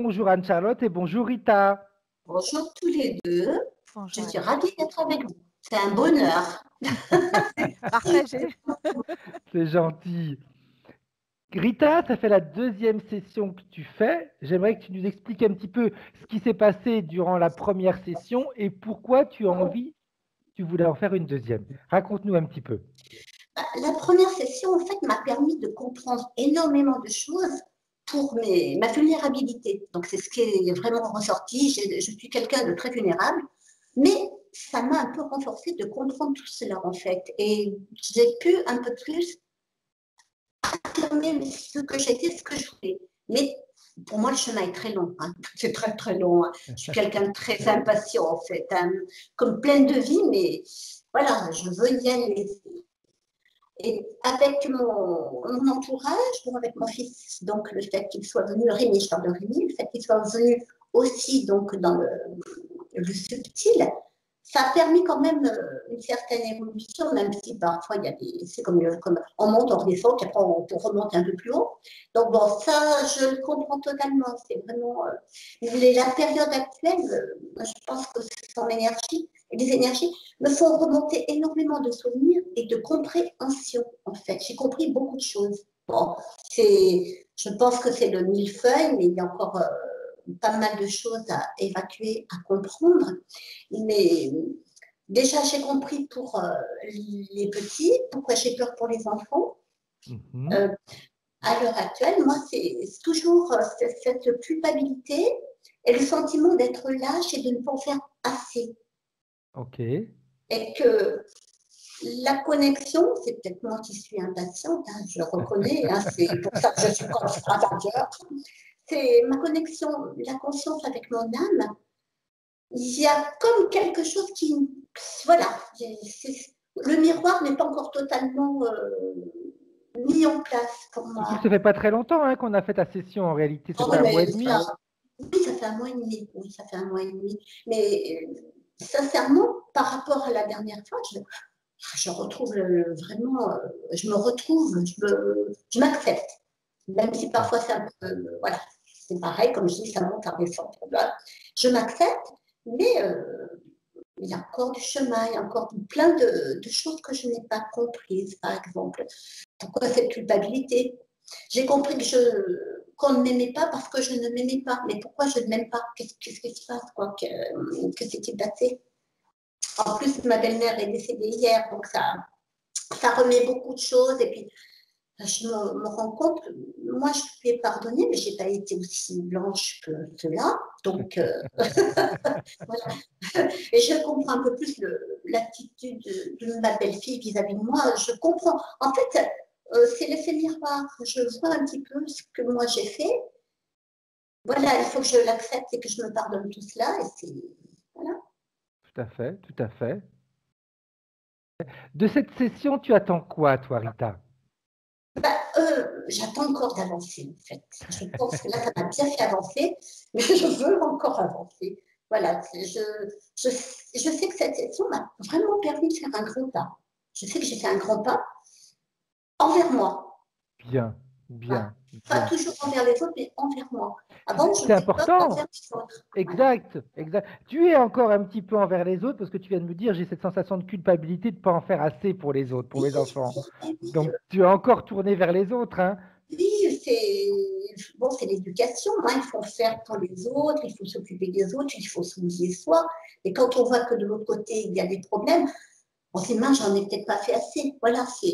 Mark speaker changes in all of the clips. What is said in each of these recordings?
Speaker 1: bonjour Anne-Charlotte et bonjour Rita.
Speaker 2: Bonjour tous les deux.
Speaker 3: Bonjour.
Speaker 2: Je suis ravie d'être avec vous. C'est un bonheur.
Speaker 3: Partagez.
Speaker 1: C'est gentil. Rita, ça fait la deuxième session que tu fais. J'aimerais que tu nous expliques un petit peu ce qui s'est passé durant la première session et pourquoi tu voulais en faire une deuxième. Raconte-nous un petit peu.
Speaker 2: La première session, en fait, m'a permis de comprendre énormément de choses pour ma vulnérabilité. Donc, c'est ce qui est vraiment ressorti. Je suis quelqu'un de très vulnérable, mais ça m'a un peu renforcé de comprendre tout cela, en fait. Et j'ai pu un peu plus affirmer ce que j'étais, ce que je voulais. Mais pour moi, le chemin est très long. Hein. C'est très, très long. Hein. Je suis quelqu'un de très impatient, en fait, hein, comme pleine de vie, mais voilà, je veux y aller. Et avec mon entourage, avec mon fils, donc le fait qu'il soit venu, Rémi, je parle de Rémi, le fait qu'il soit venu aussi donc, dans le subtil, ça a permis quand même une certaine évolution, même si parfois il y a des. C'est comme on monte, on redescend, puis après on remonte un peu plus haut. Donc bon, ça, je le comprends totalement. C'est vraiment. La période actuelle, je pense que son énergie, les énergies me font remonter énormément de souvenirs et de compréhension, en fait. J'ai compris beaucoup de choses. Bon, je pense que c'est le millefeuille, mais il y a encore pas mal de choses à évacuer, à comprendre. Mais déjà, j'ai compris pour les petits, pourquoi j'ai peur pour les enfants. À l'heure actuelle, moi, c'est toujours cette culpabilité et le sentiment d'être lâche et de ne pas en faire assez.
Speaker 1: Ok.
Speaker 2: Et que la connexion, c'est peut-être moi qui suis impatiente, hein, je le reconnais, hein, c'est pour ça que je suis comme stratageur. C'est ma connexion, la conscience avec mon âme. Il y a comme quelque chose qui. Voilà. Le miroir n'est pas encore totalement mis en place pour moi.
Speaker 1: Surtout que ça fait pas très longtemps hein, qu'on a fait ta session en réalité. Ça fait un mois et demi.
Speaker 2: Oui, ça fait un mois et demi. Oui, ça fait un mois et demi. Mais sincèrement, par rapport à la dernière fois, je retrouve vraiment, je me retrouve, je m'accepte. Même si parfois c'est un peu, voilà, c'est pareil, comme je dis, ça monte à descendre. Je m'accepte, mais il y a encore du chemin, il y a encore plein de choses que je n'ai pas comprises, par exemple. Pourquoi cette culpabilité? J'ai compris qu'on ne m'aimait pas parce que je ne m'aimais pas. Mais pourquoi je ne m'aime pas? Qu'est-ce qui se passe? Que s'est-il passé? En plus, ma belle-mère est décédée hier, donc ça remet beaucoup de choses. Et puis, je me rends compte que moi, je lui ai pardonné, mais je n'ai pas été aussi blanche que cela. Donc, voilà. Et je comprends un peu plus l'attitude de ma belle-fille vis-à-vis de moi. Je comprends. En fait, c'est l'effet miroir. Je vois un petit peu ce que moi j'ai fait. Voilà, il faut que je l'accepte et que je me pardonne tout cela. Et c'est. Voilà.
Speaker 1: Tout à fait, tout à fait. De cette session, tu attends quoi, toi, Rita?
Speaker 2: J'attends encore d'avancer, en fait. Je pense que là, ça m'a bien fait avancer, mais je veux encore avancer. Voilà, je sais que cette session m'a vraiment permis de faire un grand pas. Je sais que j'ai fait un grand pas envers moi.
Speaker 1: Bien, bien.
Speaker 2: Pas toujours envers les autres, mais envers moi. Avant, je
Speaker 1: C'est
Speaker 2: n'étais pas
Speaker 1: important.
Speaker 2: envers les autres.
Speaker 1: Exact, exact. Tu es encore un petit peu envers les autres parce que tu viens de me dire j'ai cette sensation de culpabilité de ne pas en faire assez pour les autres, pour mes enfants. Donc tu es encore tourné vers les autres. Hein.
Speaker 2: Oui, c'est l'éducation. Hein. Il faut faire pour les autres, il faut s'occuper des autres, il faut s'oublier soi. Et quand on voit que de l'autre côté, il y a des problèmes, on se dit, mince, j'en ai peut-être pas fait assez. Voilà, c'est.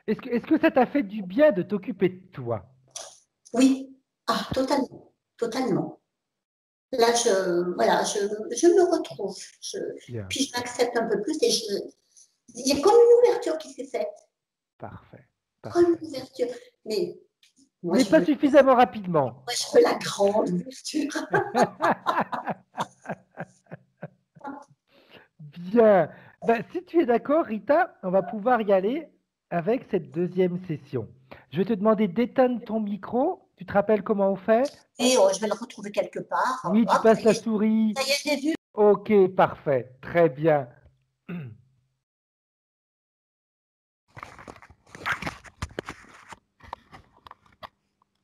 Speaker 1: Est-ce que ça t'a fait du bien de t'occuper de toi?
Speaker 2: Oui, totalement, totalement. Là, je me retrouve. Puis je m'accepte un peu plus et il y a comme une ouverture qui s'est faite.
Speaker 1: Parfait.
Speaker 2: Comme une ouverture. Mais
Speaker 1: pas suffisamment rapidement.
Speaker 2: Moi, je veux la grande ouverture.
Speaker 1: Bien. Ben, si tu es d'accord, Rita, on va pouvoir y aller avec cette deuxième session. Je vais te demander d'éteindre ton micro. Tu te rappelles comment on fait?
Speaker 2: Et je vais le retrouver quelque part.
Speaker 1: Oui, tu passes la souris.
Speaker 2: Ça y est, je l'ai vu.
Speaker 1: Ok, parfait. Très bien.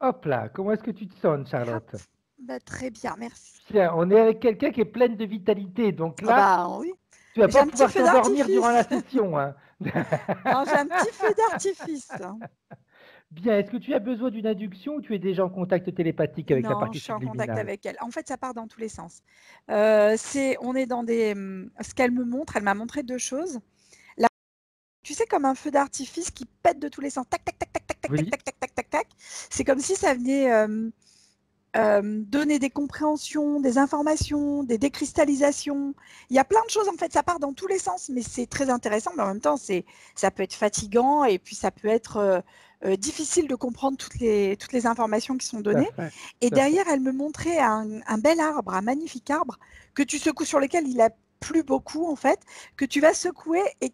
Speaker 1: Hop là, comment est-ce que tu te sens, Charlotte?
Speaker 3: Bah, très bien, merci.
Speaker 1: Tiens, on est avec quelqu'un qui est pleine de vitalité. Donc
Speaker 3: Ah
Speaker 1: là,
Speaker 3: bah oui.
Speaker 1: tu vas
Speaker 3: J'ai
Speaker 1: pas
Speaker 3: un petit
Speaker 1: pouvoir
Speaker 3: feu
Speaker 1: t'endormir durant la
Speaker 3: d'artifice.
Speaker 1: session, hein.
Speaker 3: Non, j'ai un petit feu d'artifice.
Speaker 1: Bien, est-ce que tu as besoin d'une induction ou tu es déjà en contact télépathique avec la
Speaker 3: Non,
Speaker 1: partie
Speaker 3: je suis en contact
Speaker 1: subliminale?
Speaker 3: avec elle. En fait, ça part dans tous les sens. On est dans ce qu'elle me montre, elle m'a montré 2 choses. La Tu sais, comme un feu d'artifice qui pète de tous les sens. Tac, tac, tac, tac, tac, tac, tac,
Speaker 1: Oui,
Speaker 3: tac, tac, tac, tac, tac. C'est comme si ça venait, donner des compréhensions, des informations, des décristallisations. Il y a plein de choses, en fait, ça part dans tous les sens, mais c'est très intéressant, mais en même temps, ça peut être fatigant et puis ça peut être difficile de comprendre toutes les informations qui sont
Speaker 1: tout à
Speaker 3: données.
Speaker 1: fait,
Speaker 3: Et
Speaker 1: tout à fait.
Speaker 3: derrière, elle me montrait un bel arbre, un magnifique arbre que tu secoues, sur lequel il a plu beaucoup, en fait, que tu vas secouer et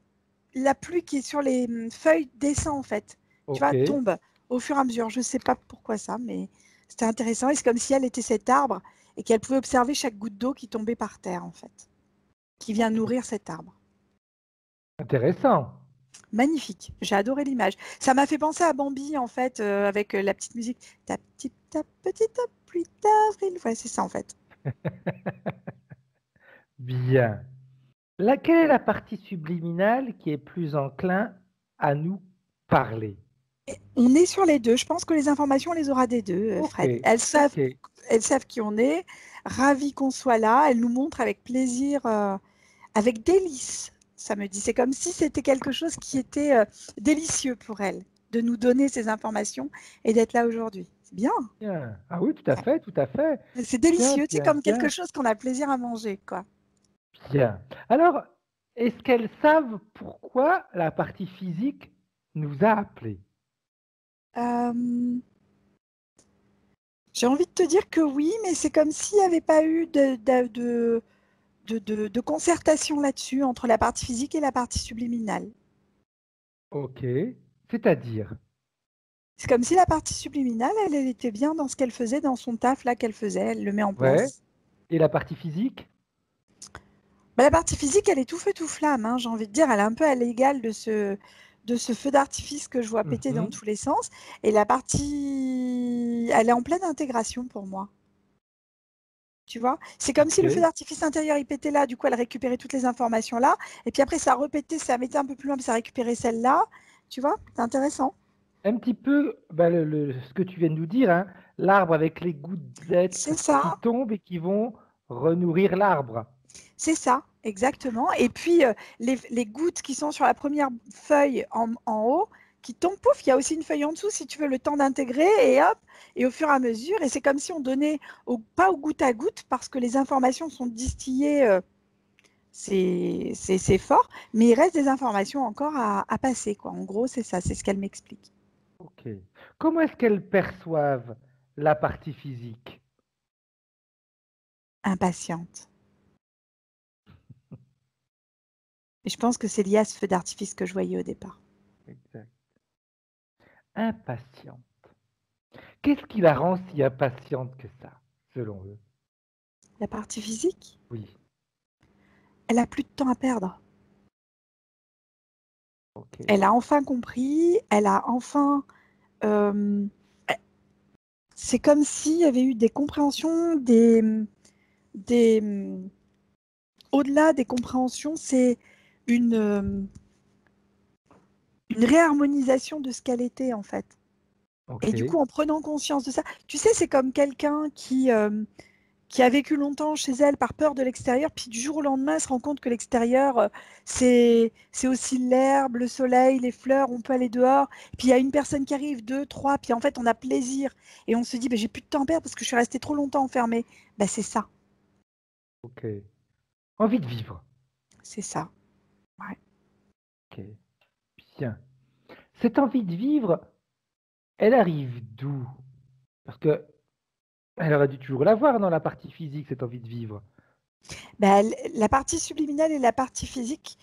Speaker 3: la pluie qui est sur les feuilles descend, en fait. Tu
Speaker 1: Ok,
Speaker 3: vois, tombe au fur et à mesure. Je ne sais pas pourquoi ça, mais c'était intéressant. Et c'est comme si elle était cet arbre et qu'elle pouvait observer chaque goutte d'eau qui tombait par terre, en fait, qui vient
Speaker 1: ok.
Speaker 3: nourrir cet arbre.
Speaker 1: Intéressant.
Speaker 3: Magnifique. J'ai adoré l'image. Ça m'a fait penser à Bambi, en fait, avec la petite musique. Ta petite pluie d'avril. Ouais, c'est ça, en fait.
Speaker 1: Bien. Quelle est la partie subliminale qui est plus enclin à nous parler?
Speaker 3: On est sur les deux. Je pense que les informations, on les aura des deux,
Speaker 1: Ok,
Speaker 3: Fred.
Speaker 1: ok.
Speaker 3: Elles savent qui on est, ravies qu'on soit là. Elles nous montrent avec plaisir, avec délice. Ça me dit, c'est comme si c'était quelque chose qui était délicieux pour elles, de nous donner ces informations et d'être là aujourd'hui. C'est bien.
Speaker 1: Bien. Ah oui, tout à fait, tout à fait.
Speaker 3: C'est
Speaker 1: Bien,
Speaker 3: délicieux, c'est
Speaker 1: bien,
Speaker 3: comme quelque
Speaker 1: bien,
Speaker 3: chose qu'on a plaisir à manger, quoi.
Speaker 1: bien. Alors, est-ce qu'elles savent pourquoi la partie physique nous a appelés?
Speaker 3: Euh, j'ai envie de te dire que oui, mais c'est comme s'il n'y avait pas eu de concertation là-dessus entre la partie physique et la partie subliminale.
Speaker 1: Ok. C'est-à-dire?
Speaker 3: C'est comme si la partie subliminale, elle était bien dans ce qu'elle faisait, dans son taf là qu'elle faisait, elle le met en
Speaker 1: Ouais.
Speaker 3: place.
Speaker 1: Et la partie physique?
Speaker 3: Bah, la partie physique, elle est tout feu tout flamme, hein, j'ai envie de dire, elle est un peu à l'égal de ce feu d'artifice que je vois péter dans
Speaker 1: Mhm.
Speaker 3: tous les sens. Et la partie, elle est en pleine intégration pour moi. Tu vois, c'est comme si le feu
Speaker 1: Ok.
Speaker 3: d'artifice intérieur il pétait là, du coup elle récupérait toutes les informations là, et puis après ça repétait, ça mettait un peu plus loin, puis ça récupérait celle-là. Tu vois, c'est intéressant.
Speaker 1: Un petit peu bah, ce que tu viens de nous dire, hein, l'arbre avec les gouttelettes
Speaker 3: C'est
Speaker 1: qui
Speaker 3: ça,
Speaker 1: tombent et qui vont renourrir l'arbre.
Speaker 3: c'est ça, exactement. Et puis les gouttes qui sont sur la première feuille en haut, qui tombent, pouf, il y a aussi une feuille en dessous si tu veux le temps d'intégrer, et hop, et au fur et à mesure, et c'est comme si on donnait pas au goutte à goutte, parce que les informations sont distillées. C'est fort, mais il reste des informations encore à passer, quoi. En gros, c'est ça, c'est ce qu'elle m'explique.
Speaker 1: Ok. Comment est-ce qu'elles perçoivent la partie physique?
Speaker 3: Impatiente. Et je pense que c'est lié à ce feu d'artifice que je voyais au départ.
Speaker 1: Exact. Impatiente. Qu'est-ce qui la rend si impatiente que ça, selon eux?
Speaker 3: La partie physique,
Speaker 1: Oui.
Speaker 3: elle a plus de temps à perdre.
Speaker 1: Ok.
Speaker 3: Elle a enfin compris, elle a enfin... euh, c'est comme s'il y avait eu des compréhensions, des au-delà des compréhensions, c'est une, une réharmonisation de ce qu'elle était, en fait. Et
Speaker 1: Ok.
Speaker 3: du coup, en prenant conscience de ça, tu sais, c'est comme quelqu'un qui a vécu longtemps chez elle par peur de l'extérieur, puis du jour au lendemain, elle se rend compte que l'extérieur, c'est aussi l'herbe, le soleil, les fleurs, on peut aller dehors. Puis il y a une personne qui arrive, deux, trois, puis en fait, on a plaisir. Et on se dit, bah, j'ai plus de temps à perdre parce que je suis restée trop longtemps enfermée. Bah, c'est ça,
Speaker 1: Ok. Envie de vivre.
Speaker 3: c'est ça. Ouais.
Speaker 1: Ok. Bien. Cette envie de vivre, elle arrive d'où? Parce que elle aurait dû toujours l'avoir dans la partie physique, cette envie de vivre.
Speaker 3: Bah, la partie subliminale et la partie physique,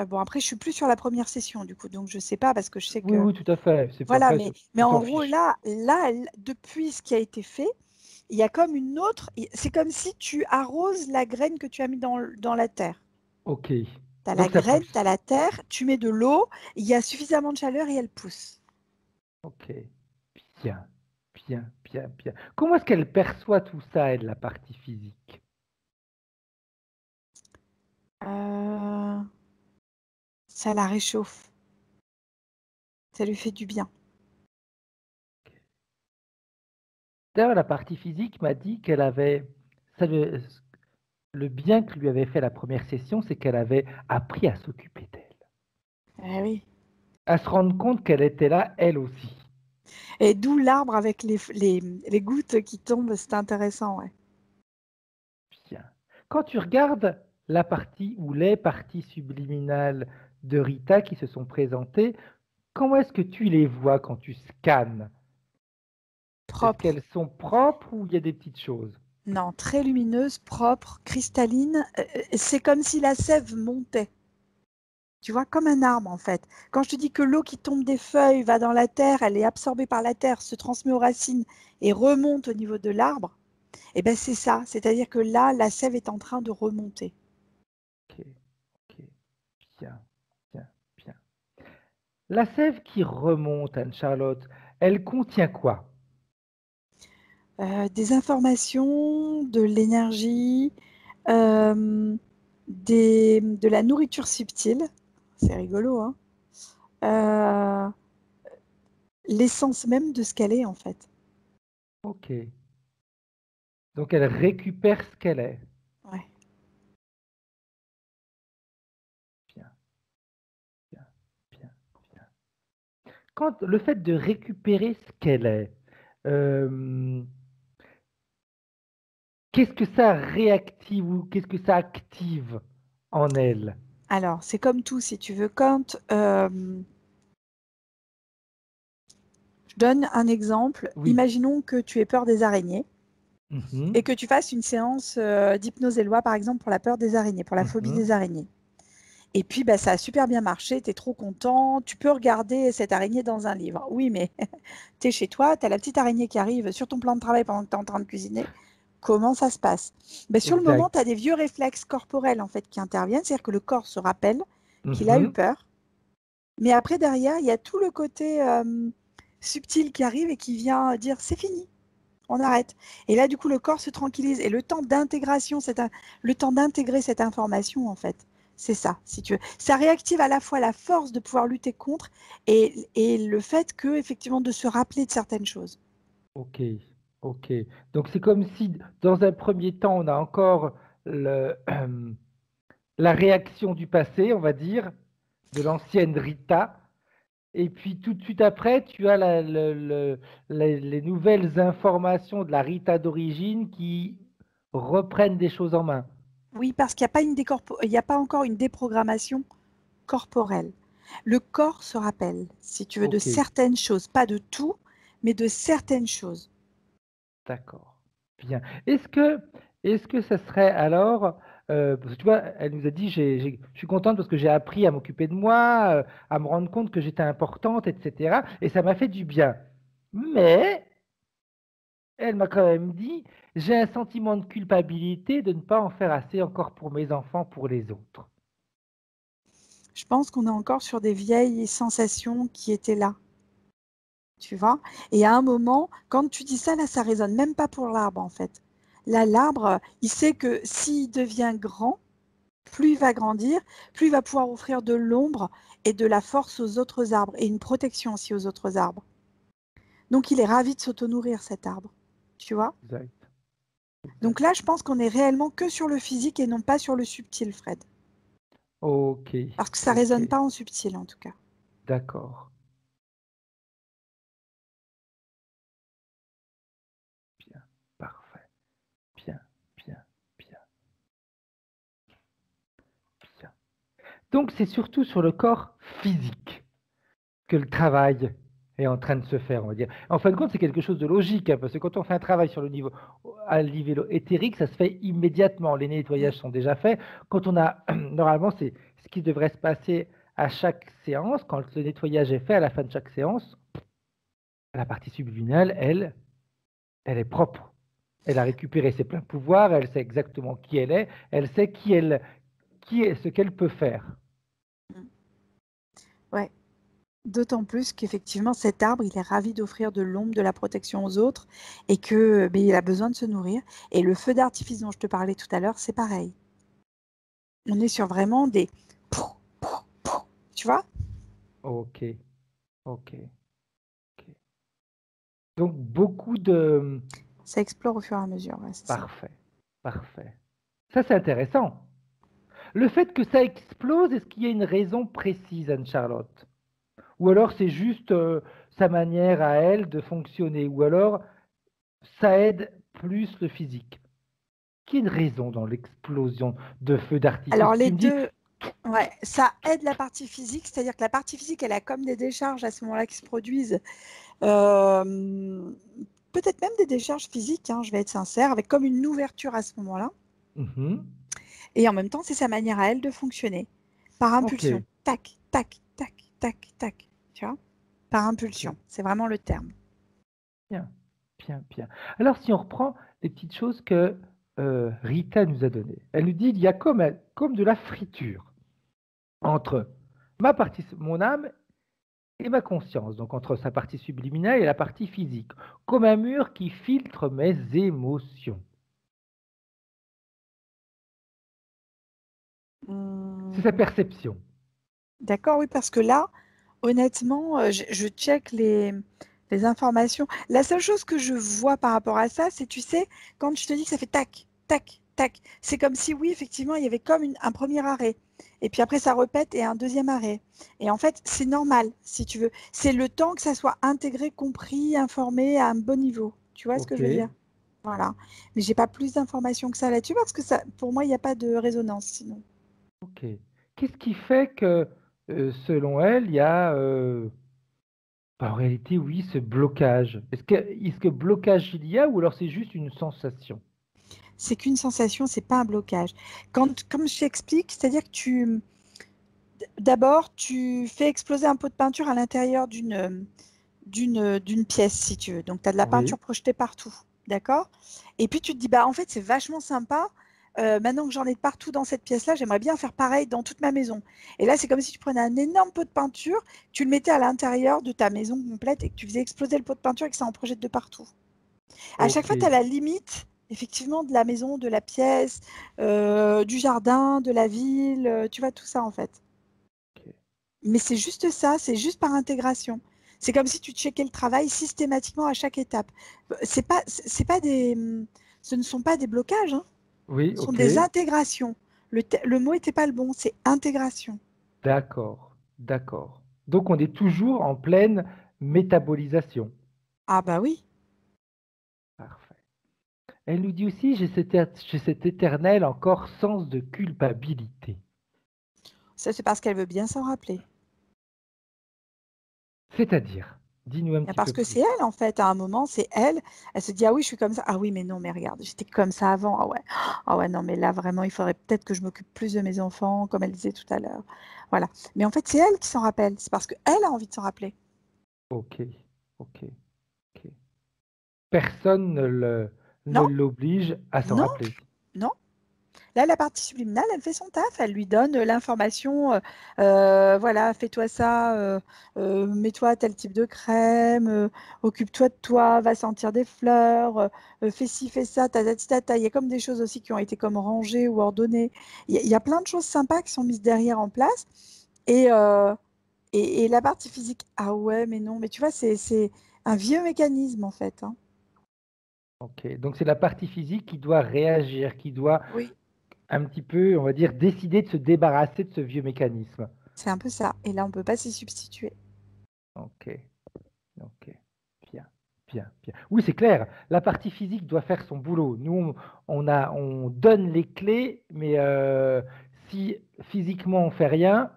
Speaker 3: bon, après, je suis plus sur la première session, du coup, donc je sais pas parce que je sais
Speaker 1: Oui,
Speaker 3: que.
Speaker 1: oui, tout à fait. C'est pas
Speaker 3: Voilà,
Speaker 1: après,
Speaker 3: mais
Speaker 1: on
Speaker 3: en
Speaker 1: s'en
Speaker 3: gros,
Speaker 1: fiche.
Speaker 3: depuis ce qui a été fait, il y a comme une autre. C'est comme si tu arroses la graine que tu as mis dans la terre.
Speaker 1: Ok.
Speaker 3: Tu as la
Speaker 1: Donc ça
Speaker 3: graine,
Speaker 1: pousse.
Speaker 3: tu as la terre, tu mets de l'eau, il y a suffisamment de chaleur et elle pousse.
Speaker 1: Ok. Bien. Bien, bien, bien. Comment est-ce qu'elle perçoit tout ça, elle, la partie physique?
Speaker 3: Euh, Ça la réchauffe, ça lui fait du bien.
Speaker 1: D'ailleurs, la partie physique m'a dit qu'elle avait, ça le bien que lui avait fait la première session, c'est qu'elle avait appris à s'occuper d'elle,
Speaker 3: Eh oui.
Speaker 1: à se rendre compte qu'elle était là, elle aussi.
Speaker 3: Et d'où l'arbre avec les gouttes qui tombent, c'est intéressant, ouais.
Speaker 1: Bien. Quand tu regardes la partie ou les parties subliminales de Rita qui se sont présentées, comment est-ce que tu les vois quand tu scannes? Est-ce
Speaker 3: Propre.
Speaker 1: qu'elles sont propres ou il y a des petites choses?
Speaker 3: Non, très lumineuse, propre, cristalline. C'est comme si la sève montait. Tu vois, comme un arbre en fait. Quand je te dis que l'eau qui tombe des feuilles va dans la terre, elle est absorbée par la terre, se transmet aux racines et remonte au niveau de l'arbre, eh ben c'est ça. C'est-à-dire que là, la sève est en train de remonter.
Speaker 1: Ok, ok, bien, bien, bien. La sève qui remonte, Anne-Charlotte, elle contient quoi?
Speaker 3: Des informations, de l'énergie, euh, de la nourriture subtile. C'est rigolo, hein. Euh, L'essence même de ce qu'elle est en fait.
Speaker 1: Ok. Donc elle récupère ce qu'elle est.
Speaker 3: Ouais.
Speaker 1: Bien, bien, bien, bien. Quand le fait de récupérer ce qu'elle est, euh, qu'est-ce que ça réactive ou qu'est-ce que ça active en elle?
Speaker 3: Alors, c'est comme tout, si tu veux. Quand je donne un exemple,
Speaker 1: Oui.
Speaker 3: imaginons que tu aies peur des araignées et
Speaker 1: Mhm,
Speaker 3: que tu fasses une séance d'hypnose éloi, par exemple, pour la peur des araignées, pour la phobie des
Speaker 1: mhm.
Speaker 3: araignées. Et puis, bah, ça a super bien marché, tu es trop content, tu peux regarder cette araignée dans un livre. Oui, mais tu es chez toi, tu as la petite araignée qui arrive sur ton plan de travail pendant que tu es en train de cuisiner. Comment ça se passe? Bah, sur le moment,
Speaker 1: Exact.
Speaker 3: tu as des vieux réflexes corporels en fait, qui interviennent, c'est-à-dire que le corps se rappelle qu'il a eu
Speaker 1: Mhm.
Speaker 3: peur. Mais après, derrière, il y a tout le côté subtil qui arrive et qui vient dire c'est fini, on arrête. Et là, du coup, le corps se tranquillise. Et le temps d'intégration, le temps d'intégrer cette information, en fait, c'est ça, si tu veux. Ça réactive à la fois la force de pouvoir lutter contre et le fait que, effectivement, de se rappeler de certaines choses.
Speaker 1: Ok, ok. Donc c'est comme si dans un premier temps, on a encore le, la réaction du passé, on va dire, de l'ancienne Rita. Et puis tout de suite après, tu as les nouvelles informations de la Rita d'origine qui reprennent des choses en main.
Speaker 3: Oui, parce qu'il n'y a pas il y a pas encore une déprogrammation corporelle. Le corps se rappelle, si tu veux, de
Speaker 1: Ok,
Speaker 3: certaines choses, pas de tout, mais de certaines choses.
Speaker 1: d'accord. Bien. Est-ce que ça serait alors, parce que tu vois, elle nous a dit, je suis contente parce que j'ai appris à m'occuper de moi, à me rendre compte que j'étais importante, etc. Et ça m'a fait du bien. Mais elle m'a quand même dit, j'ai un sentiment de culpabilité de ne pas en faire assez encore pour mes enfants, pour les autres.
Speaker 3: Je pense qu'on est encore sur des vieilles sensations qui étaient là, tu vois. Et à un moment, quand tu dis ça, là, ça résonne même pas pour l'arbre, en fait. Là, l'arbre, il sait que s'il devient grand, plus il va grandir, plus il va pouvoir offrir de l'ombre et de la force aux autres arbres et une protection aussi aux autres arbres. Donc, il est ravi de s'auto-nourrir, cet arbre, tu vois.
Speaker 1: Exact,
Speaker 3: Donc
Speaker 1: exact.
Speaker 3: là, je pense qu'on est réellement que sur le physique et non pas sur le subtil, Fred.
Speaker 1: Ok,
Speaker 3: Parce que ça
Speaker 1: ok,
Speaker 3: résonne pas en subtil, en tout cas.
Speaker 1: d'accord. Bien, parfait. Bien, bien, bien, bien. Donc, c'est surtout sur le corps physique que le travail est en train de se faire, on va dire. En fin de compte, c'est quelque chose de logique, hein, parce que quand on fait un travail sur le niveau, à niveau éthérique, ça se fait immédiatement. Les
Speaker 3: Mm.
Speaker 1: nettoyages sont déjà faits. Quand on a, normalement, c'est ce qui devrait se passer à chaque séance. Quand le nettoyage est fait, à la fin de chaque séance, la partie subliminale, elle est propre. Elle a récupéré ses pleins pouvoirs, elle sait exactement qui elle sait qui est ce qu'elle peut faire.
Speaker 3: Mm. Ouais. D'autant plus qu'effectivement, cet arbre, il est ravi d'offrir de l'ombre, de la protection aux autres et que il a besoin de se nourrir. Et le feu d'artifice dont je te parlais tout à l'heure, c'est pareil. On est sur vraiment des pouf, pouf, pouf, tu vois?
Speaker 1: Ok, ok, ok. Donc beaucoup de...
Speaker 3: Ça explore au fur et à mesure, ouais, c'est ça.
Speaker 1: Parfait, parfait. Ça, c'est intéressant. Le fait que ça explose, est-ce qu'il y a une raison précise, Anne-Charlotte? Ou alors c'est juste sa manière à elle de fonctionner? Ou alors ça aide plus le physique? Qu'il y ait une raison dans l'explosion de feu d'artifice.
Speaker 3: Alors les
Speaker 1: Tu me dis,
Speaker 3: deux, ouais, ça aide la partie physique, c'est-à-dire que la partie physique, elle a comme des décharges à ce moment-là qui se produisent. Peut-être même des décharges physiques, hein, je vais être sincère, avec comme une ouverture à ce moment-là.
Speaker 1: mhm,
Speaker 3: Et en même temps, c'est sa manière à elle de fonctionner. Par
Speaker 1: ok,
Speaker 3: impulsion. Tac, tac, tac, tac, tac. Tu vois? Par
Speaker 1: ok,
Speaker 3: impulsion. C'est vraiment le terme.
Speaker 1: bien, bien, bien. Alors si on reprend les petites choses que Rita nous a données, elle nous dit il y a comme de la friture entre mon âme et ma conscience, donc entre sa partie subliminale et la partie physique, comme un mur qui filtre mes émotions. C'est sa
Speaker 3: Hum,
Speaker 1: perception.
Speaker 3: D'accord, oui, parce que là, honnêtement, je check les informations. La seule chose que je vois par rapport à ça, c'est, tu sais, quand je te dis que ça fait tac, tac, tac, c'est comme si, oui, effectivement, il y avait comme un premier arrêt. Et puis après, ça répète et un deuxième arrêt. Et en fait, c'est normal, si tu veux. C'est le temps que ça soit intégré, compris, informé à un bon niveau. Tu vois ce que
Speaker 1: Ok,
Speaker 3: je veux dire? Voilà. Mais j'ai pas plus d'informations que ça là-dessus parce que ça, pour moi, il n'y a pas de résonance sinon.
Speaker 1: ok. Qu'est-ce qui fait que, selon elle, il y a, en réalité, oui, ce blocage? Est-ce que blocage il y a ou alors c'est juste une sensation?
Speaker 3: C'est qu'une sensation, c'est pas un blocage. Quand, comme je t'explique, c'est-à-dire que d'abord, tu fais exploser un pot de peinture à l'intérieur d'une pièce, si tu veux. Donc, tu as de la
Speaker 1: Oui,
Speaker 3: peinture projetée partout, d'accord? Et puis, tu te dis, bah, en fait, c'est vachement sympa. Maintenant que j'en ai de partout dans cette pièce-là, j'aimerais bien faire pareil dans toute ma maison. Et là, c'est comme si tu prenais un énorme pot de peinture, tu le mettais à l'intérieur de ta maison complète et que tu faisais exploser le pot de peinture et que ça en projette de partout. À chaque
Speaker 1: ok,
Speaker 3: fois, tu as la limite, effectivement, de la maison, de la pièce, du jardin, de la ville, tu vois, tout ça, en fait.
Speaker 1: ok.
Speaker 3: Mais c'est juste ça, c'est juste par intégration. C'est comme si tu checkais le travail systématiquement à chaque étape. C'est pas des, ce ne sont pas des blocages, hein.
Speaker 1: Oui,
Speaker 3: Ce sont
Speaker 1: ok,
Speaker 3: des intégrations. Le mot n'était pas le bon, c'est intégration.
Speaker 1: d'accord, d'accord. Donc on est toujours en pleine métabolisation.
Speaker 3: Ah bah oui,
Speaker 1: Parfait. Elle nous dit aussi, j'ai cet éternel encore sens de culpabilité.
Speaker 3: ça c'est parce qu'elle veut bien s'en rappeler.
Speaker 1: C'est-à-dire, dis-nous un
Speaker 3: Mais
Speaker 1: petit
Speaker 3: parce
Speaker 1: peu
Speaker 3: que c'est
Speaker 1: plus.
Speaker 3: elle, en fait, à un moment, c'est elle. Elle se dit, ah oui, je suis comme ça. Ah oui, mais non, mais regarde, j'étais comme ça avant. Ah ouais, non, mais là, vraiment, il faudrait peut-être que je m'occupe plus de mes enfants, comme elle disait tout à l'heure. Voilà. Mais en fait, c'est elle qui s'en rappelle. C'est parce qu'elle a envie de s'en rappeler.
Speaker 1: Ok, ok, ok. Personne ne
Speaker 3: Non,
Speaker 1: l'oblige à s'en
Speaker 3: non,
Speaker 1: rappeler.
Speaker 3: non. Là, la partie subliminale, elle fait son taf. Elle lui donne l'information. Voilà, fais-toi ça, mets-toi tel type de crème, occupe-toi de toi, va sentir des fleurs, fais ci, fais ça, tatati tata. Il y a comme des choses aussi qui ont été comme rangées ou ordonnées. Il y a plein de choses sympas qui sont mises derrière en place. Et, euh, et la partie physique, ah ouais, mais non, mais tu vois, c'est un vieux mécanisme en fait, hein.
Speaker 1: Ok, donc c'est la partie physique qui doit réagir, qui doit
Speaker 3: Oui,
Speaker 1: un petit peu, on va dire, décider de se débarrasser de ce vieux mécanisme.
Speaker 3: c'est un peu ça. Et là, on ne peut pas s'y substituer.
Speaker 1: Ok, ok, bien, bien, bien. Oui, c'est clair, la partie physique doit faire son boulot. Nous, on donne les clés, mais si physiquement on fait rien,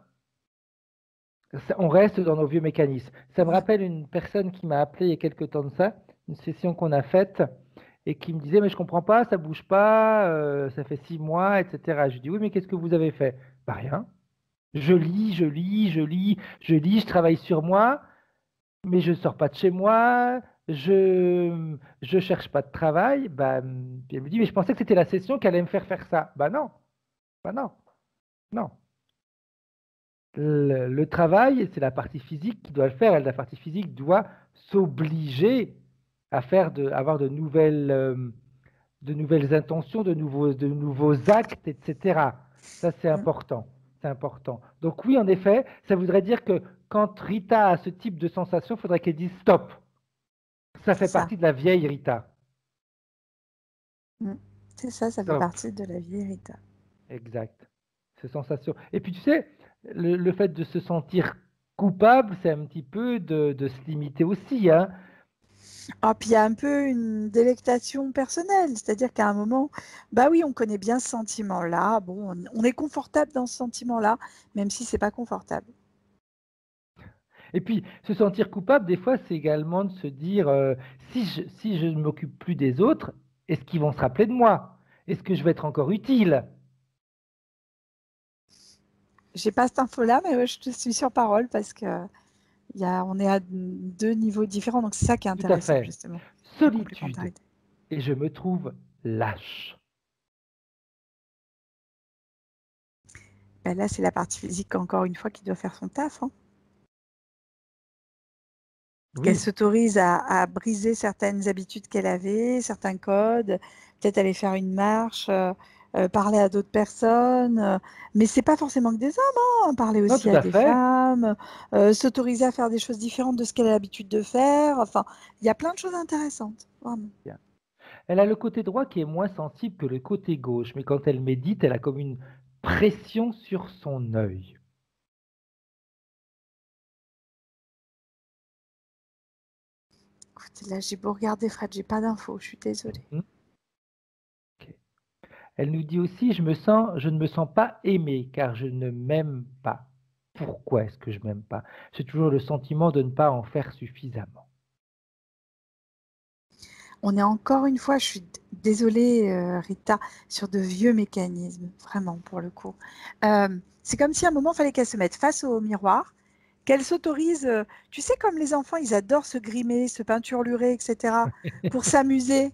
Speaker 1: on reste dans nos vieux mécanismes. Ça me
Speaker 3: Ouais.
Speaker 1: rappelle une personne qui m'a appelé il y a quelques temps de ça, une session qu'on a faite, et qui me disait, mais je comprends pas, ça bouge pas, ça fait 6 mois, etc. Je lui dis, oui, mais qu'est-ce que vous avez fait? Bah rien. Je lis, je lis, je lis, je lis, je travaille sur moi, mais je ne sors pas de chez moi, je cherche pas de travail. Bah, puis elle me dit, mais je pensais que c'était la session qui allait me faire faire ça. Bah non, non. Le travail, c'est la partie physique qui doit le faire. La partie physique doit s'obliger à avoir de nouvelles intentions, de nouveaux actes, etc. Ça, c'est
Speaker 3: Mm.
Speaker 1: important. C'est important. Donc oui, en effet, ça voudrait dire que quand Rita a ce type de sensation, il faudrait qu'elle dise stop. Ça
Speaker 3: C'est
Speaker 1: fait
Speaker 3: ça.
Speaker 1: partie de la vieille Rita.
Speaker 3: Mm. C'est ça, ça fait
Speaker 1: Stop.
Speaker 3: partie de la vie Rita.
Speaker 1: Exact. Ces sensations. Et puis tu sais, le fait de se sentir coupable, c'est un petit peu de se limiter aussi, hein.
Speaker 3: Ah, puis il y a un peu une délectation personnelle, c'est-à-dire qu'à un moment, bah oui, on connaît bien ce sentiment-là, bon, on est confortable dans ce sentiment-là, même si c'est pas confortable.
Speaker 1: Et puis, se sentir coupable, des fois, c'est également de se dire, si je ne m'occupe plus des autres, est-ce qu'ils vont se rappeler de moi? Est-ce que je vais être encore utile?
Speaker 3: J'ai pas cette info-là, mais ouais, je te suis sur parole parce que on est à deux niveaux différents, donc c'est ça qui est
Speaker 1: Tout à
Speaker 3: intéressant,
Speaker 1: fait.
Speaker 3: justement, la
Speaker 1: Solitude.
Speaker 3: complémentarité.
Speaker 1: Et je me trouve lâche.
Speaker 3: Ben là, c'est la partie physique, encore une fois, qui doit faire son taf, hein. Qu'elle
Speaker 1: Oui,
Speaker 3: s'autorise à briser certaines habitudes qu'elle avait, certains codes, peut-être aller faire une marche, parler à d'autres personnes, mais c'est pas forcément que des hommes, hein, parler
Speaker 1: non,
Speaker 3: aussi
Speaker 1: tout
Speaker 3: à
Speaker 1: à
Speaker 3: des
Speaker 1: fait.
Speaker 3: femmes, s'autoriser à faire des choses différentes de ce qu'elle a l'habitude de faire. Enfin, il y a plein de choses intéressantes, vraiment.
Speaker 1: Bien. Elle a le côté droit qui est moins sensible que le côté gauche, mais quand elle médite, elle a comme une pression sur son œil.
Speaker 3: Écoute, là, j'ai beau regarder, Fred, j'ai pas d'infos, je suis désolée.
Speaker 1: Mhm. Ok. Elle nous dit aussi, je ne me sens pas aimée car je ne m'aime pas. Pourquoi est-ce que je m'aime pas? J'ai toujours le sentiment de ne pas en faire suffisamment.
Speaker 3: On est encore une fois, je suis désolée, Rita, sur de vieux mécanismes, vraiment, pour le coup. C'est comme si à un moment, il fallait qu'elle se mette face au miroir, qu'elle s'autorise, tu sais, comme les enfants, ils adorent se grimer, se peinturlurer, etc., pour s'amuser,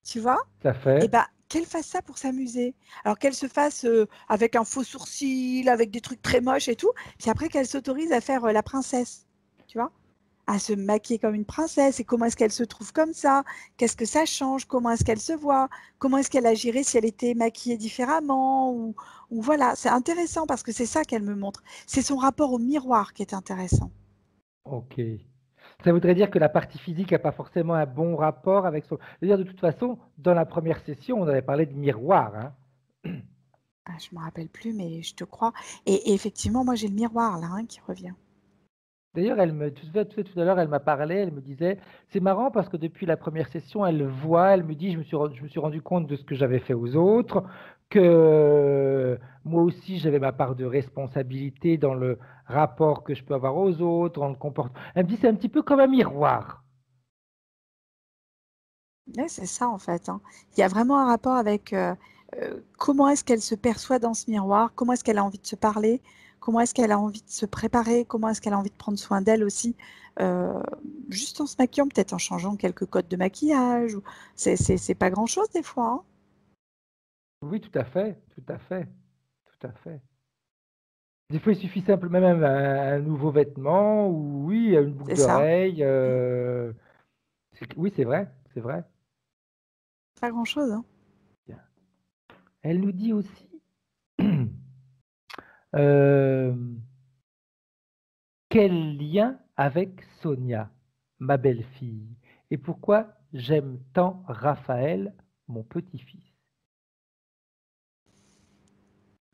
Speaker 3: tu vois?
Speaker 1: Ça
Speaker 3: Et
Speaker 1: fait?
Speaker 3: ben, qu'elle fasse ça pour s'amuser. Alors qu'elle se fasse avec un faux sourcil, avec des trucs très moches et tout, puis après qu'elle s'autorise à faire la princesse, tu vois? À se maquiller comme une princesse et comment est-ce qu'elle se trouve comme ça, qu'est-ce que ça change, comment est-ce qu'elle se voit, comment est-ce qu'elle agirait si elle était maquillée différemment ou voilà, c'est intéressant parce que c'est ça qu'elle me montre. C'est son rapport au miroir qui est intéressant.
Speaker 1: Ok. Ça voudrait dire que la partie physique n'a pas forcément un bon rapport avec son... C'est-à-dire, de toute façon, dans la première session, on avait parlé de miroir, hein.
Speaker 3: Ah, je me rappelle plus, mais je te crois. Et effectivement, moi j'ai le miroir là hein, qui revient.
Speaker 1: D'ailleurs, tout à l'heure, elle m'a parlé, elle me disait, c'est marrant parce que depuis la première session, elle voit, elle me dit, je me suis rendu compte de ce que j'avais fait aux autres, que moi aussi, j'avais ma part de responsabilité dans le rapport que je peux avoir aux autres, dans le comportement. Elle me dit, c'est un petit peu comme un miroir.
Speaker 3: Ouais, c'est ça en fait, hein. Il y a vraiment un rapport avec comment est-ce qu'elle se perçoit dans ce miroir, comment est-ce qu'elle a envie de se parler, comment est-ce qu'elle a envie de se préparer, comment est-ce qu'elle a envie de prendre soin d'elle aussi, euh, juste en se maquillant, peut-être en changeant quelques codes de maquillage. C'est pas grand-chose des fois, hein.
Speaker 1: Oui, tout à fait, tout à fait, tout à fait. Des fois, il suffit simplement même un nouveau vêtement ou oui, une boucle
Speaker 3: C'est ça,
Speaker 1: d'oreille. Oui, c'est vrai, c'est vrai.
Speaker 3: pas grand-chose, hein.
Speaker 1: Bien. Elle nous dit aussi, euh, quel lien avec Sonia, ma belle-fille, et pourquoi j'aime tant Raphaël, mon petit-fils.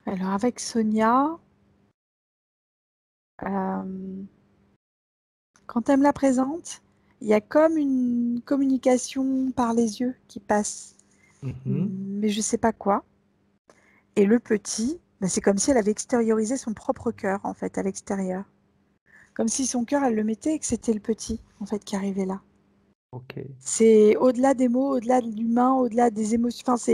Speaker 3: Alors avec Sonia, euh, quand elle me la présente, il y a comme une communication par les yeux qui passe,
Speaker 1: Mhm.
Speaker 3: mais je sais pas quoi. Et le petit, bah, c'est comme si elle avait extériorisé son propre cœur, en fait, à l'extérieur. Comme si son cœur, elle le mettait et que c'était le petit, en fait, qui arrivait là.
Speaker 1: Ok,
Speaker 3: C'est au-delà des mots, au-delà de l'humain, au-delà des émotions. Enfin,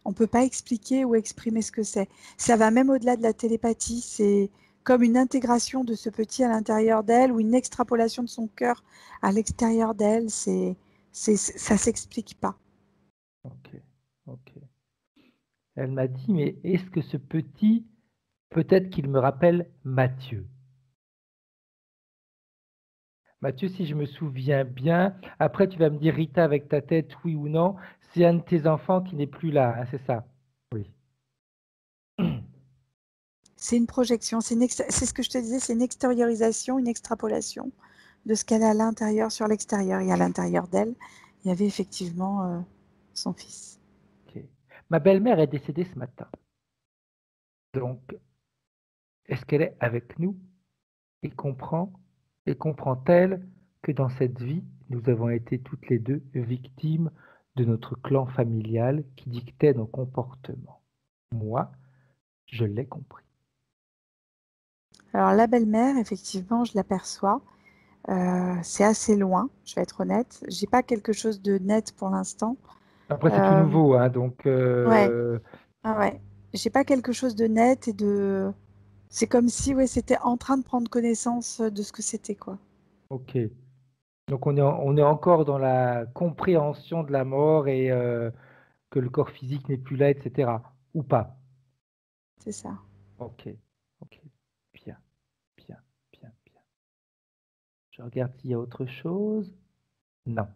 Speaker 3: on peut pas expliquer ou exprimer ce que c'est. Ça va même au-delà de la télépathie. C'est comme une intégration de ce petit à l'intérieur d'elle ou une extrapolation de son cœur à l'extérieur d'elle. Ça s'explique pas.
Speaker 1: ok, ok. Elle m'a dit, mais est-ce que ce petit Peut-être qu'il me rappelle Mathieu. Mathieu, si je me souviens bien, après tu vas me dire Rita avec ta tête, oui ou non, c'est un de tes enfants qui n'est plus là, hein, c'est ça? Oui.
Speaker 3: C'est une projection, c'est ce que je te disais, c'est une extériorisation, une extrapolation de ce qu'elle a à l'intérieur sur l'extérieur. Et à l'intérieur d'elle, il y avait effectivement son fils.
Speaker 1: Ok. Ma belle-mère est décédée ce matin. Donc, est-ce qu'elle est avec nous et comprend-elle que dans cette vie, nous avons été toutes les deux victimes de notre clan familial qui dictait nos comportements? Moi, je l'ai compris.
Speaker 3: Alors la belle-mère, effectivement, je l'aperçois. C'est assez loin, je vais être honnête. J'ai pas quelque chose de net pour l'instant.
Speaker 1: Après, c'est tout
Speaker 3: Euh,
Speaker 1: nouveau, hein, donc
Speaker 3: ouais, ah ouais. J'ai pas quelque chose de net et de. C'est comme si, ouais, c'était en train de prendre connaissance de ce que c'était, quoi.
Speaker 1: ok. Donc on est encore dans la compréhension de la mort et que le corps physique n'est plus là, etc. Ou pas.
Speaker 3: C'est ça.
Speaker 1: Ok, ok. Bien, bien, bien, bien. Je regarde s'il y a autre chose. Non.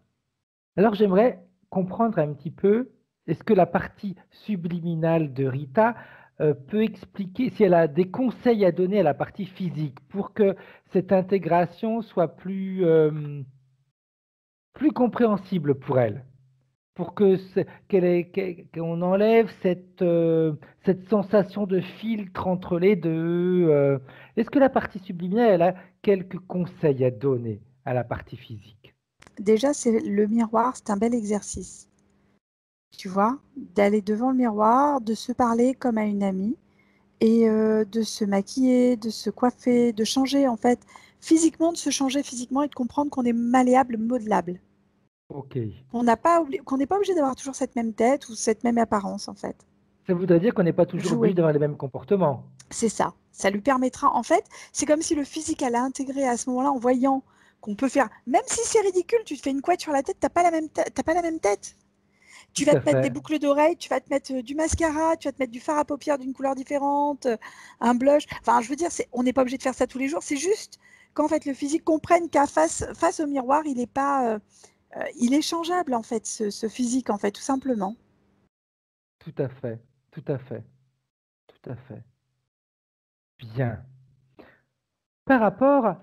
Speaker 1: Alors j'aimerais comprendre un petit peu, est-ce que la partie subliminale de Rita peut expliquer, si elle a des conseils à donner à la partie physique pour que cette intégration soit plus compréhensible pour elle, pour que qu'on enlève cette sensation de filtre entre les deux. Est-ce que la partie subliminale, elle a quelques conseils à donner à la partie physique?
Speaker 3: Déjà, c'est le miroir, c'est un bel exercice. Tu vois, d'aller devant le miroir, de se parler comme à une amie et de se maquiller, de se coiffer, de changer en fait physiquement, de se changer physiquement et de comprendre qu'on est malléable, modelable.
Speaker 1: Ok.
Speaker 3: Qu'on n'est pas obligé d'avoir toujours cette même tête ou cette même apparence en fait.
Speaker 1: Ça voudrait dire qu'on n'est pas toujours obligé
Speaker 3: Jouer,
Speaker 1: d'avoir les mêmes comportements.
Speaker 3: c'est ça. Ça lui permettra en fait, c'est comme si le physique allait intégrer à ce moment-là en voyant qu'on peut faire, même si c'est ridicule, tu te fais une couette sur la tête, t'as pas la même tête. Tu
Speaker 1: Tout
Speaker 3: vas
Speaker 1: à
Speaker 3: te mettre des
Speaker 1: fait.
Speaker 3: boucles d'oreilles, tu vas te mettre du mascara, tu vas te mettre du fard à paupières d'une couleur différente, un blush. Enfin, je veux dire, on n'est pas obligé de faire ça tous les jours. C'est juste qu'en fait, le physique comprenne qu'à face au miroir, il est pas, il est changeable en fait, ce physique en fait, tout simplement.
Speaker 1: Tout à fait. Tout à fait. Tout à fait. Bien. Par rapport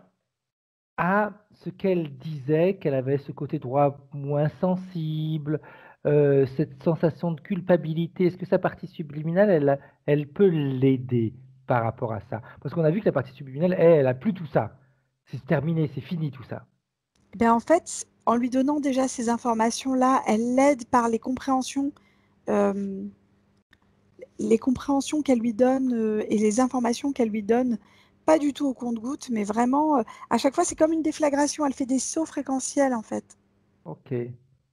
Speaker 1: à ce qu'elle disait, qu'elle avait ce côté droit moins sensible, cette sensation de culpabilité, est-ce que sa partie subliminale, elle peut l'aider par rapport à ça? Parce qu'on a vu que la partie subliminale, elle a plus tout ça. C'est terminé, c'est fini tout ça.
Speaker 3: Ben, en fait, en lui donnant déjà ces informations-là, elle l'aide par euh, les compréhensions qu'elle lui donne et les informations qu'elle lui donne, pas du tout au compte-gouttes, mais vraiment, à chaque fois, c'est comme une déflagration. Elle fait des sauts fréquentiels, en fait.
Speaker 1: Ok,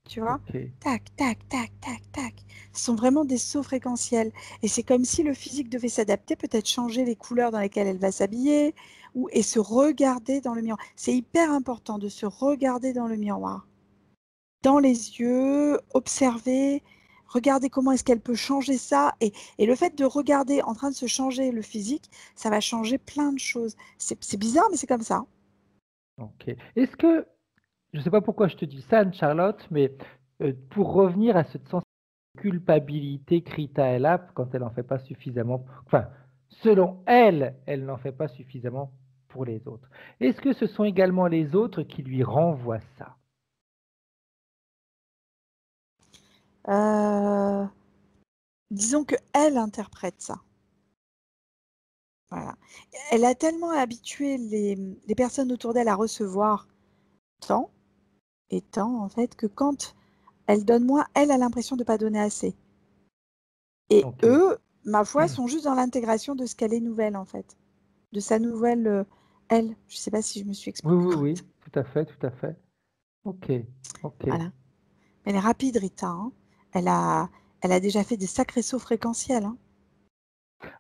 Speaker 3: Tu vois?
Speaker 1: ok,
Speaker 3: Tac, tac, tac, tac, tac. Ce sont vraiment des sauts fréquentiels. Et c'est comme si le physique devait s'adapter, peut-être changer les couleurs dans lesquelles elle va s'habiller, et se regarder dans le miroir. C'est hyper important de se regarder dans le miroir. Dans les yeux, observer, regarder comment est-ce qu'elle peut changer ça. Et le fait de regarder en train de se changer le physique, ça va changer plein de choses. C'est bizarre, mais c'est comme ça.
Speaker 1: ok. Est-ce que, je ne sais pas pourquoi je te dis ça, Anne-Charlotte, mais pour revenir à cette sensation de culpabilité que Rita elle a quand elle n'en fait pas suffisamment, enfin, selon elle, elle n'en fait pas suffisamment pour les autres. Est-ce que ce sont également les autres qui lui renvoient ça?
Speaker 3: Euh, disons que elle interprète ça. Voilà. Elle a tellement habitué les personnes autour d'elle à recevoir tant et tant, en fait, que quand elle donne moins, elle a l'impression de ne pas donner assez. Et
Speaker 1: Ok.
Speaker 3: eux, ma foi, sont juste dans l'intégration de ce qu'elle est nouvelle, en fait. De sa nouvelle elle. Je ne sais pas si je me suis
Speaker 1: Oui,
Speaker 3: exprimée
Speaker 1: oui, oui,
Speaker 3: correctement.
Speaker 1: tout à fait, tout à fait. Ok, ok.
Speaker 3: Voilà. Elle est rapide, Rita, hein. Elle a, elle a déjà fait des sacrés sauts fréquentiels, hein.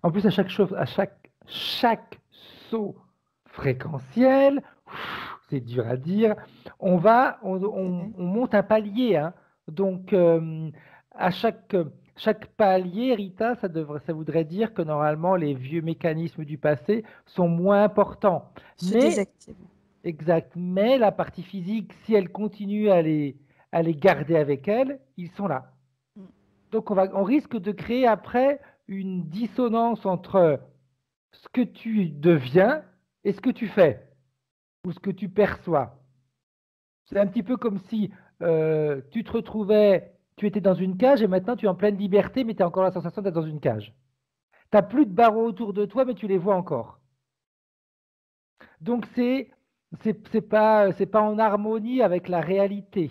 Speaker 1: En plus, chaque saut fréquentiel, c'est dur à dire, on
Speaker 3: Ouais.
Speaker 1: monte un palier, hein. Donc, à chaque chaque palier, Rita, ça voudrait dire que normalement les vieux mécanismes du passé sont moins importants.
Speaker 3: Se
Speaker 1: Mais,
Speaker 3: désactive.
Speaker 1: exact, mais la partie physique, si elle continue à les garder avec elle, ils sont là.
Speaker 3: Mm.
Speaker 1: Donc on risque de créer après une dissonance entre ce que tu deviens et ce que tu fais, ou ce que tu perçois. C'est un petit peu comme si tu te retrouvais, tu étais dans une cage et maintenant tu es en pleine liberté, mais tu as encore la sensation d'être dans une cage. Tu n'as plus de barreaux autour de toi, mais tu les vois encore. Donc c'est pas en harmonie avec la réalité.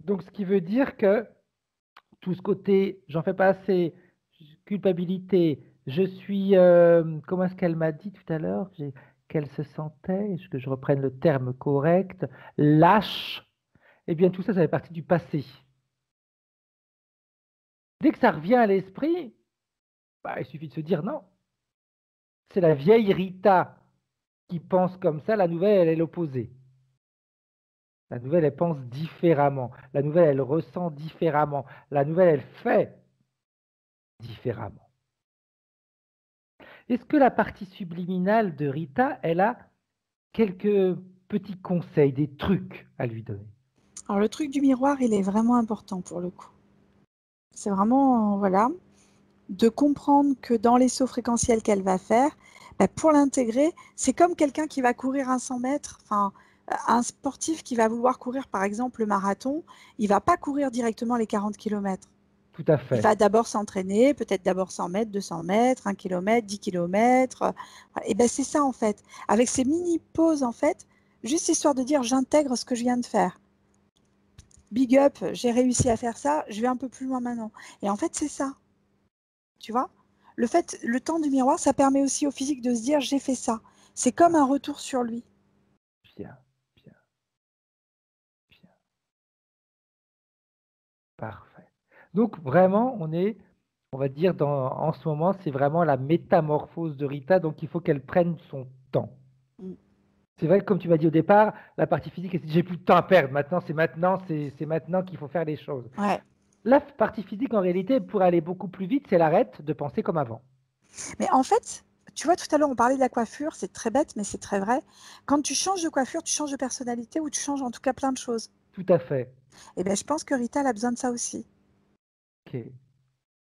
Speaker 1: Donc ce qui veut dire que tout ce côté, j'en fais pas assez, culpabilité, je suis, comment est-ce qu'elle m'a dit tout à l'heure, qu'elle se sentait, que je reprenne le terme correct, lâche, eh bien tout ça, ça fait partie du passé. Dès que ça revient à l'esprit, bah, il suffit de se dire non. C'est la vieille Rita qui pense comme ça, la nouvelle, elle est l'opposé. La nouvelle, elle pense différemment. La nouvelle, elle ressent différemment. La nouvelle, elle fait différemment. Est-ce que la partie subliminale de Rita, elle a quelques petits conseils, des trucs à lui donner?
Speaker 3: Alors le truc du miroir, il est vraiment important pour le coup. C'est vraiment, voilà, de comprendre que dans les sauts fréquentiels qu'elle va faire, pour l'intégrer, c'est comme quelqu'un qui va courir un 100 mètres, enfin, un sportif qui va vouloir courir par exemple le marathon, il ne va pas courir directement les 40 km.
Speaker 1: Tout à
Speaker 3: Il
Speaker 1: fait.
Speaker 3: va d'abord s'entraîner, peut-être d'abord 100 mètres, 200 mètres, 1 km, 10 km. Et ben c'est ça en fait. Avec ces mini-pauses en fait, juste histoire de dire j'intègre ce que je viens de faire. Big up, j'ai réussi à faire ça, je vais un peu plus loin maintenant. Et en fait c'est ça. Tu vois? Le temps du miroir, ça permet aussi au physique de se dire j'ai fait ça. C'est comme un retour sur lui.
Speaker 1: Bien, bien, bien. Parfait. Donc vraiment, on va dire, en ce moment, c'est vraiment la métamorphose de Rita, donc il faut qu'elle prenne son temps.
Speaker 3: Mm.
Speaker 1: C'est vrai que comme tu m'as dit au départ, la partie physique, elle s'est dit, j'ai plus de temps à perdre. Maintenant, c'est maintenant qu'il faut faire les choses.
Speaker 3: Ouais.
Speaker 1: La partie physique, en réalité, pour aller beaucoup plus vite, c'est elle arrête de penser comme avant.
Speaker 3: Mais en fait, tu vois, tout à l'heure, on parlait de la coiffure, c'est très bête, mais c'est très vrai. Quand tu changes de coiffure, tu changes de personnalité ou tu changes en tout cas plein de choses.
Speaker 1: Tout à fait.
Speaker 3: Et bien, je pense que Rita, elle a besoin de ça aussi.
Speaker 1: Ok.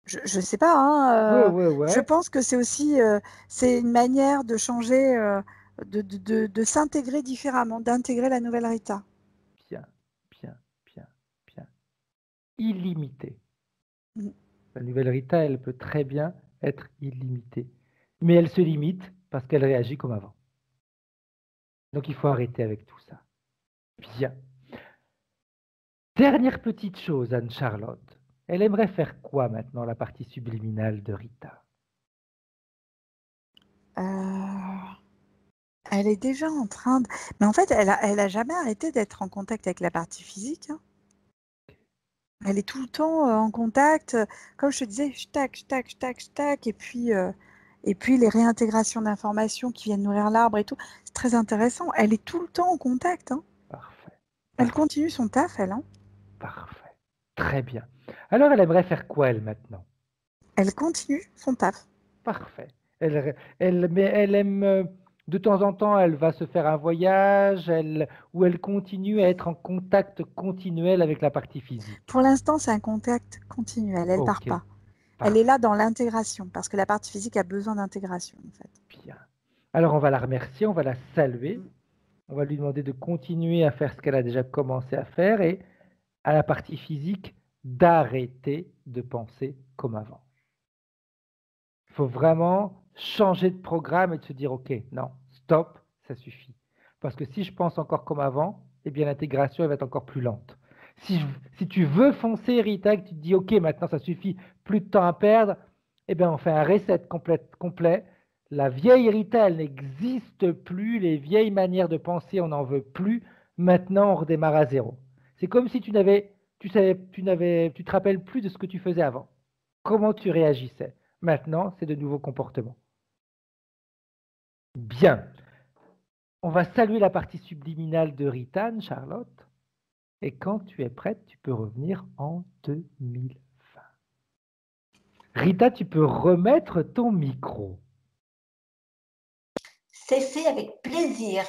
Speaker 3: Je sais pas,
Speaker 1: Ouais,
Speaker 3: hein,
Speaker 1: ouais,
Speaker 3: je
Speaker 1: ouais.
Speaker 3: pense que c'est aussi c'est une manière de changer, de s'intégrer différemment, d'intégrer la nouvelle Rita.
Speaker 1: Bien, bien, bien, bien. Illimité.
Speaker 3: Mm.
Speaker 1: La nouvelle Rita, elle peut très bien être illimitée. Mais elle se limite parce qu'elle réagit comme avant. Donc il faut arrêter avec tout ça. Bien. Dernière petite chose, Anne-Charlotte. Elle aimerait faire quoi maintenant, la partie subliminale de Rita?
Speaker 3: Euh, Elle est déjà en train de... Mais en fait, elle a jamais arrêté d'être en contact avec la partie physique, hein. Elle est tout le temps en contact. Comme je te disais, tac, tac, tac, tac. Et puis les réintégrations d'informations qui viennent nourrir l'arbre et tout. C'est très intéressant. Elle est tout le temps en contact, hein.
Speaker 1: Parfait.
Speaker 3: Elle
Speaker 1: Parfait.
Speaker 3: continue son taf, elle, hein.
Speaker 1: Parfait. Très bien. Alors, elle aimerait faire quoi, elle, maintenant?
Speaker 3: Elle continue son taf.
Speaker 1: Parfait. Mais elle aime, de temps en temps, elle va se faire un voyage, ou elle continue à être en contact continuel avec la partie physique.
Speaker 3: Pour l'instant, c'est un contact continuel. Elle part
Speaker 1: Ok,
Speaker 3: pas. Elle est
Speaker 1: parfait.
Speaker 3: là dans l'intégration parce que la partie physique a besoin d'intégration, en fait.
Speaker 1: Bien. Alors, on va la remercier, on va la saluer,
Speaker 3: Mm.
Speaker 1: on va lui demander de continuer à faire ce qu'elle a déjà commencé à faire et à la partie physique d'arrêter de penser comme avant. Il faut vraiment changer de programme et de se dire, OK, non, stop, ça suffit. Parce que si je pense encore comme avant, eh bien l'intégration elle va être encore plus lente. Si tu veux foncer, Rita, que tu te dis, OK, maintenant ça suffit, plus de temps à perdre, eh bien on fait un reset complet. La vieille Rita, elle n'existe plus, les vieilles manières de penser, on n'en veut plus. Maintenant, on redémarre à zéro. C'est comme si tu te rappelles plus de ce que tu faisais avant. Comment tu réagissais? Maintenant, c'est de nouveaux comportements. Bien. On va saluer la partie subliminale de Rita, Charlotte. Et quand tu es prête, tu peux revenir en 2020. Rita, tu peux remettre ton micro.
Speaker 2: C'est fait avec plaisir.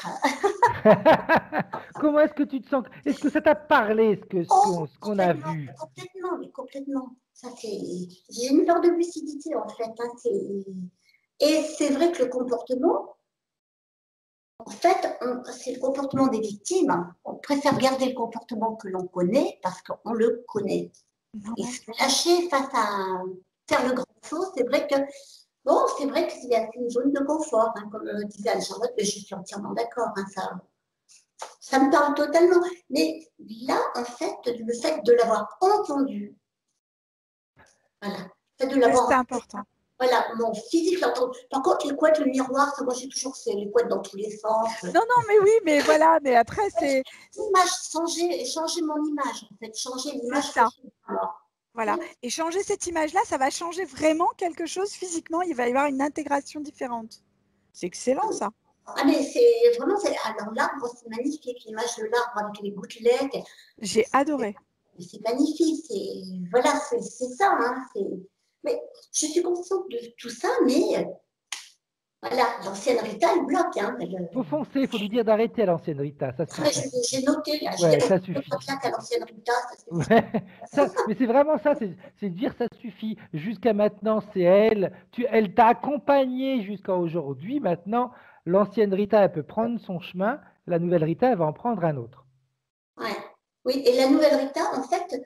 Speaker 1: Comment est-ce que tu te sens? Est-ce que ça t'a parlé, ce qu'on a vu?
Speaker 2: Complètement, mais complètement. Ça, j'ai une peur de lucidité, en fait. Hein, et c'est vrai que le comportement, en fait, c'est le comportement des victimes. On préfère garder le comportement que l'on connaît parce qu'on le connaît. Et se lâcher face à faire le grand saut, c'est vrai que bon, c'est vrai qu'il y a une zone de confort, hein, comme disait Anne-Charlotte, mais je suis entièrement d'accord. Hein, ça me parle totalement. Mais là, en fait, le fait de l'avoir entendu, voilà, le fait de l'avoir
Speaker 3: C'est important.
Speaker 2: Voilà, mon physique l'entend. Par contre, les couettes, le miroir, ça, moi j'ai toujours fait les couettes dans tous les sens.
Speaker 3: Non, mais oui, mais voilà, mais après c'est.
Speaker 2: L'image, changer mon image, en fait, changer l'image.
Speaker 3: Ça. Voilà. Et changer cette image-là, ça va changer vraiment quelque chose physiquement. Il va y avoir une intégration différente. C'est excellent, ça.
Speaker 2: Ah, mais c'est vraiment. Alors, l'arbre, c'est magnifique, l'image de l'arbre avec les gouttelettes.
Speaker 3: J'ai adoré.
Speaker 2: C'est magnifique. Voilà, c'est ça. Hein, mais je suis consciente de tout ça, mais voilà, l'ancienne Rita, elle bloque. Hein,
Speaker 1: faut foncer, il faut lui dire d'arrêter à l'ancienne Rita. Ça suffit.
Speaker 2: J'ai noté, là,
Speaker 1: ouais, ça suffit.
Speaker 2: À l'ancienne Rita,
Speaker 1: mais c'est vraiment ça, c'est dire ça suffit. Jusqu'à maintenant, c'est elle. Elle t'a accompagné jusqu'à aujourd'hui. Maintenant, l'ancienne Rita, elle peut prendre son chemin. La nouvelle Rita, elle va en prendre un autre.
Speaker 2: Ouais. Oui, et la nouvelle Rita, en fait, il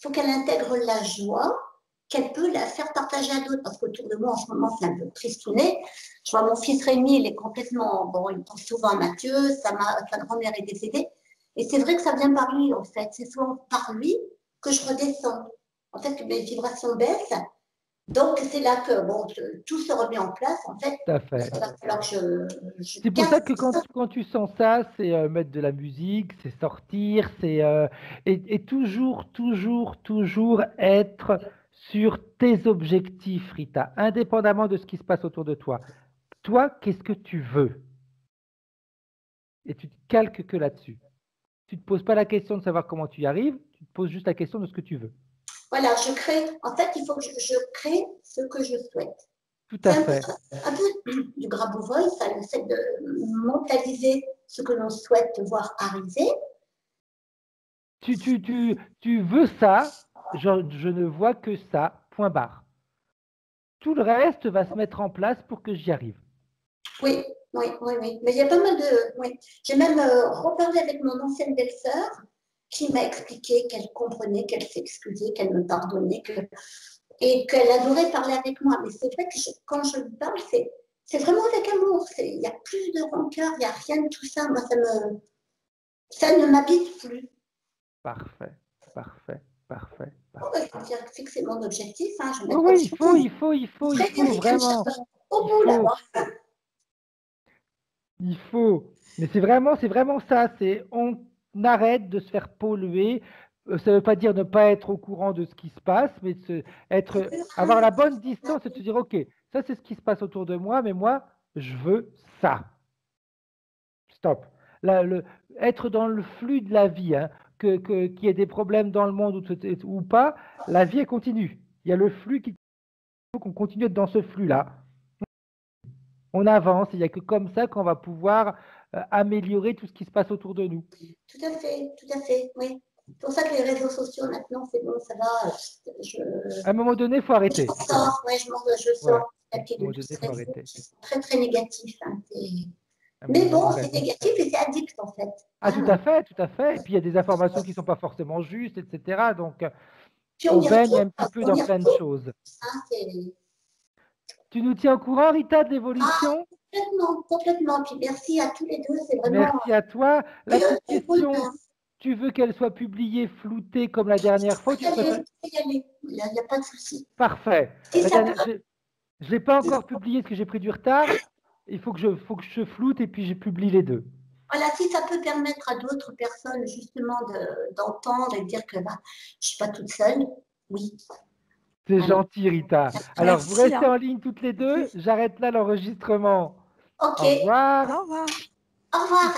Speaker 2: faut qu'elle intègre la joie, qu'elle peut la faire partager à d'autres. Parce qu'autour de moi, en ce moment, c'est un peu tristouné. Je vois mon fils Rémi, il est complètement. Bon, il pense souvent à Mathieu, sa grand-mère est décédée. Et c'est vrai que ça vient par lui, en fait. C'est souvent par lui que je redescends. En fait, que mes vibrations baissent. Donc, c'est là que bon, tout se remet en place, en fait.
Speaker 1: Tout à fait.
Speaker 2: C'est
Speaker 1: pour ça que quand tu sens ça, c'est mettre de la musique, c'est sortir, et toujours être sur tes objectifs, Rita, indépendamment de ce qui se passe autour de toi. Toi, qu'est-ce que tu veux? Et tu te calques que là-dessus. Tu ne te poses pas la question de savoir comment tu y arrives, tu te poses juste la question de ce que tu veux.
Speaker 2: Voilà, je crée. En fait, il faut que je crée ce que je souhaite.
Speaker 1: Tout à fait.
Speaker 2: Un peu du Grabovoi, ça, le fait de mentaliser ce que l'on souhaite voir arriver.
Speaker 1: Tu veux ça, je ne vois que ça, point barre. Tout le reste va se mettre en place pour que j'y arrive.
Speaker 2: Oui. Mais il y a pas mal de. Oui. J'ai même reparlé avec mon ancienne belle-sœur qui m'a expliqué qu'elle comprenait, qu'elle s'excusait, qu'elle me pardonnait, et qu'elle adorait parler avec moi. Mais c'est vrai que quand je lui parle, c'est vraiment avec amour. Il n'y a plus de rancœur, il n'y a rien de tout ça. Moi, ça ne m'habite plus.
Speaker 1: Parfait.
Speaker 2: Ouais, je veux fixer mon objectif. Hein,
Speaker 1: oui, il faut, vraiment.
Speaker 2: Au bout, là-bas.
Speaker 1: Il faut. Mais c'est vraiment ça. On arrête de se faire polluer. Ça ne veut pas dire ne pas être au courant de ce qui se passe, mais avoir la bonne distance et de se dire, OK, ça c'est ce qui se passe autour de moi, mais moi, je veux ça. Stop. Être dans le flux de la vie, hein, qu'il y ait des problèmes dans le monde ou pas, la vie, elle continue. Il y a le flux il faut qu'on continue d'être dans ce flux-là. On avance, il n'y a que comme ça qu'on va pouvoir améliorer tout ce qui se passe autour de nous.
Speaker 2: Tout à fait, oui. C'est pour ça que les réseaux sociaux, maintenant, c'est bon, ça va.
Speaker 1: À un moment donné, il faut arrêter.
Speaker 2: Je sors. Très, très négatif. Hein, mais bon, c'est négatif et c'est addict, en fait.
Speaker 1: Ah, tout à fait. Et puis, il y a des informations qui ne sont pas forcément justes, etc. Donc, on baigne un petit peu dans plein de choses. Tu nous tiens au courant, Rita, de l'évolution?
Speaker 2: Complètement. Puis merci à tous les deux. C'est vraiment.
Speaker 1: Merci à toi. La petite question, tu veux qu'elle soit publiée, floutée comme la dernière fois?
Speaker 2: Il n'y a pas de souci.
Speaker 1: Parfait. Je ne l'ai pas encore publié parce que j'ai pris du retard. Il faut que je floute et puis je publie les deux.
Speaker 2: Voilà, si ça peut permettre à d'autres personnes justement d'entendre et de dire que bah, je ne suis pas toute seule, oui.
Speaker 1: C'est gentil, Rita. Alors, vous restez en ligne toutes les deux. J'arrête là l'enregistrement.
Speaker 2: Ok.
Speaker 1: Au revoir.
Speaker 3: Au revoir.
Speaker 2: Au revoir.